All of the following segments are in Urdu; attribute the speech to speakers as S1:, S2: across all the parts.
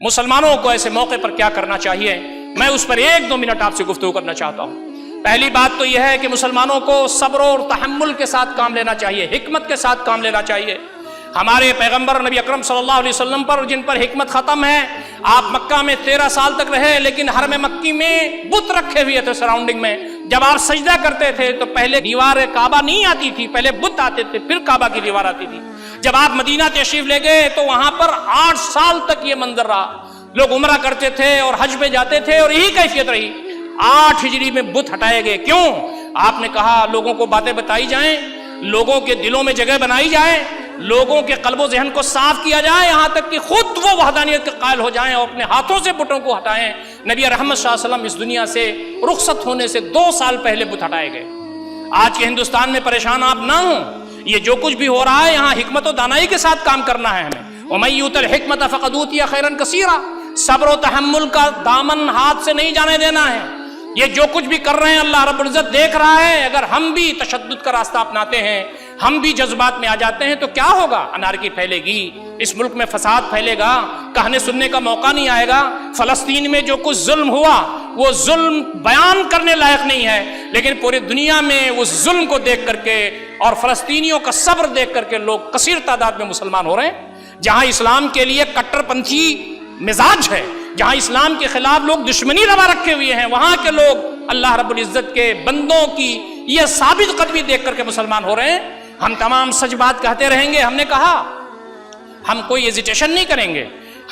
S1: مسلمانوں کو ایسے موقع پر کیا کرنا چاہیے، میں اس پر 1-2 منٹ آپ سے گفتگو کرنا چاہتا ہوں۔ پہلی بات تو یہ ہے کہ مسلمانوں کو صبر اور تحمل کے ساتھ کام لینا چاہیے، حکمت کے ساتھ کام لینا چاہیے۔ ہمارے پیغمبر نبی اکرم صلی اللہ علیہ وسلم پر جن پر حکمت ختم ہے، آپ مکہ میں 13 سال تک رہے، لیکن حرم مکی میں بت رکھے ہوئے تھے سراؤنڈنگ میں۔ جب آپ سجدہ کرتے تھے تو پہلے دیوار کعبہ نہیں آتی تھی، پہلے بت آتے تھے، پھر کعبہ کی دیوار آتی تھی۔ جب آپ مدینہ تشریف لے گئے تو وہاں پر 8 سال تک یہ منظر رہا، لوگ عمرہ کرتے تھے اور حج پہ جاتے تھے اور یہی کیفیت رہی۔ 8 ہجری میں بت ہٹائے گئے، کیوں؟ آپ نے کہا لوگوں کو باتیں بتائی جائیں، لوگوں کے دلوں میں جگہ بنائی جائے، لوگوں کے قلب و ذہن کو صاف کیا جائے، یہاں تک کہ خود وہ وحدانیت کے قائل ہو جائیں اور اپنے ہاتھوں سے بتوں کو ہٹائیں۔ نبی رحمت صلی اللہ علیہ وسلم اس دنیا سے رخصت ہونے سے 2 سال پہلے بت ہٹائے گئے۔ آج کے ہندوستان میں پریشان آپ نہ ہوں، یہ جو کچھ بھی ہو رہا ہے یہاں حکمت و دانائی کے ساتھ کام کرنا ہے ہمیں۔ وَمَن يُؤْتَ الْحِكْمَةَ فَقَدْ أُوتِيَ خَيْرًا كَثِيرًا، صبر و تحمل کا دامن ہاتھ سے نہیں جانے دینا ہے۔ یہ جو کچھ بھی کر رہے ہیں اللہ رب العزت دیکھ رہا ہے، اگر ہم بھی تشدد کا راستہ اپناتے ہیں، ہم بھی جذبات میں آ جاتے ہیں تو کیا ہوگا؟ انارکی پھیلے گی، اس ملک میں فساد پھیلے گا، کہنے سننے کا موقع نہیں آئے گا۔ فلسطین میں جو کچھ ظلم ہوا وہ ظلم بیان کرنے لائق نہیں ہے، لیکن پوری دنیا میں اس ظلم کو دیکھ کر کے اور فلسطینیوں کا صبر دیکھ کر کے لوگ کثیر تعداد میں مسلمان ہو رہے ہیں۔ جہاں اسلام کے لیے کٹر پنتھی مزاج ہے، جہاں اسلام کے خلاف لوگ دشمنی روا رکھے ہوئے ہیں، وہاں کے لوگ اللہ رب العزت کے بندوں کی یہ ثابت قدمی دیکھ کر کے مسلمان ہو رہے ہیں۔ ہم تمام سچ بات کہتے رہیں گے۔ ہم نے کہا ہم کوئی ایزیٹیشن نہیں کریں گے،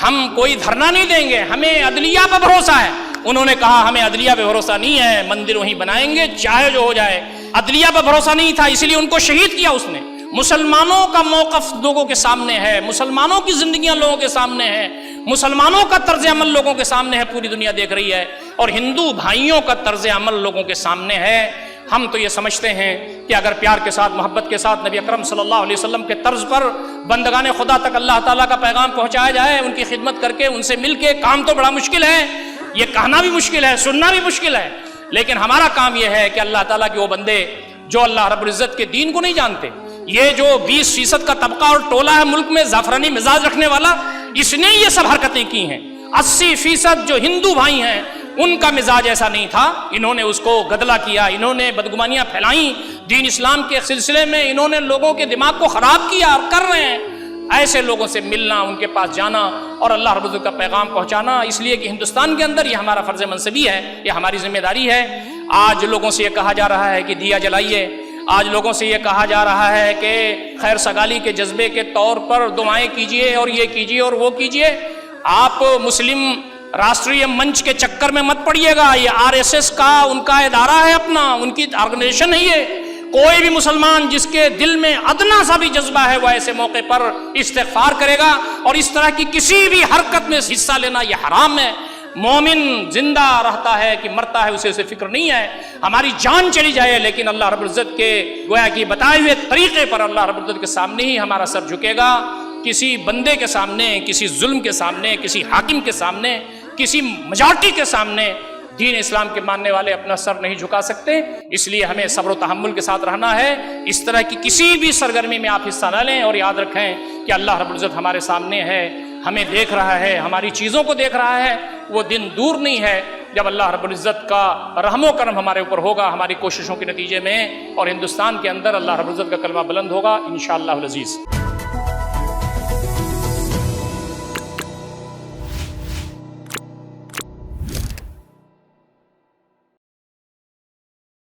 S1: ہم کوئی دھرنا نہیں دیں گے، ہمیں عدلیہ پہ بھروسہ ہے۔ انہوں نے کہا ہمیں عدلیہ پہ بھروسہ نہیں ہے، مندر وہیں بنائیں گے چاہے جو ہو جائے۔ عدلیہ پہ بھروسہ نہیں تھا، اس لیے ان کو شہید کیا اس نے۔ مسلمانوں کا موقف لوگوں کے سامنے ہے، مسلمانوں کی زندگیاں لوگوں کے سامنے ہے، مسلمانوں کا طرز عمل لوگوں کے سامنے ہے، پوری دنیا دیکھ رہی ہے، اور ہندو بھائیوں کا طرز عمل لوگوں کے سامنے ہے۔ ہم تو یہ سمجھتے ہیں کہ اگر پیار کے ساتھ، محبت کے ساتھ نبی اکرم صلی اللہ علیہ وسلم کے طرز پر بندگان خدا تک اللہ تعالیٰ کا پیغام پہنچایا جائے، ان کی خدمت کر کے، ان سے مل کے، کام تو بڑا مشکل ہے، یہ کہنا بھی مشکل ہے، سننا بھی مشکل ہے، لیکن ہمارا کام یہ ہے کہ اللہ تعالیٰ کے وہ بندے جو اللہ رب العزت کے دین کو نہیں جانتے، یہ جو 20% کا طبقہ اور ٹولہ ہے ملک میں زعفرانی مزاج رکھنے والا، اس نے یہ سب حرکتیں کی ہیں۔ 80% جو ہندو بھائی ہیں ان کا مزاج ایسا نہیں تھا، انہوں نے اس کو گدلا کیا، انہوں نے بدگمانیاں پھیلائیں دین اسلام کے سلسلے میں، انہوں نے لوگوں کے دماغ کو خراب کیا اور کر رہے ہیں۔ ایسے لوگوں سے ملنا، ان کے پاس جانا اور اللہ رب العزت کا پیغام پہنچانا، اس لیے کہ ہندوستان کے اندر یہ ہمارا فرض منصبی ہے، یہ ہماری ذمہ داری ہے۔ آج لوگوں سے یہ کہا جا رہا ہے کہ دیا جلائیے، آج لوگوں سے یہ کہا جا رہا ہے کہ خیر سگالی کے جذبے کے طور پر دعائیں کیجئے اور یہ کیجئے اور وہ کیجئے۔ آپ مسلم راشٹریہ منچ کے چکر میں مت پڑیے گا، یہ RSS کا ان کا ادارہ ہے اپنا، ان کی آرگنائزیشن ہے یہ۔ کوئی بھی مسلمان جس کے دل میں ادنا سا بھی جذبہ ہے وہ ایسے موقع پر استغفار کرے گا، اور اس طرح کی کسی بھی حرکت میں حصہ لینا یہ حرام ہے۔ مومن زندہ رہتا ہے کہ مرتا ہے اسے فکر نہیں ہے، ہماری جان چلی جائے لیکن اللہ رب العزت کے گویا کہ بتائے ہوئے طریقے پر اللہ رب العزت کے سامنے ہی ہمارا سر جھکے گا۔ کسی بندے کے سامنے، کسی ظلم کے سامنے، کسی حاکم کے سامنے، کسی میجارٹی کے سامنے دین اسلام کے ماننے والے اپنا سر نہیں جھکا سکتے۔ اس لیے ہمیں صبر و تحمل کے ساتھ رہنا ہے۔ اس طرح کی کسی بھی سرگرمی میں آپ حصہ نہ لیں، اور یاد رکھیں کہ اللہ رب العزت ہمارے سامنے ہے، ہمیں دیکھ رہا ہے، ہماری چیزوں کو دیکھ رہا ہے۔ وہ دن دور نہیں ہے جب اللہ رب العزت کا رحم و کرم ہمارے اوپر ہوگا، ہماری کوششوں کے نتیجے میں، اور ہندوستان کے اندر اللہ رب العزت کا کلمہ بلند ہوگا انشاءاللہ العزیز۔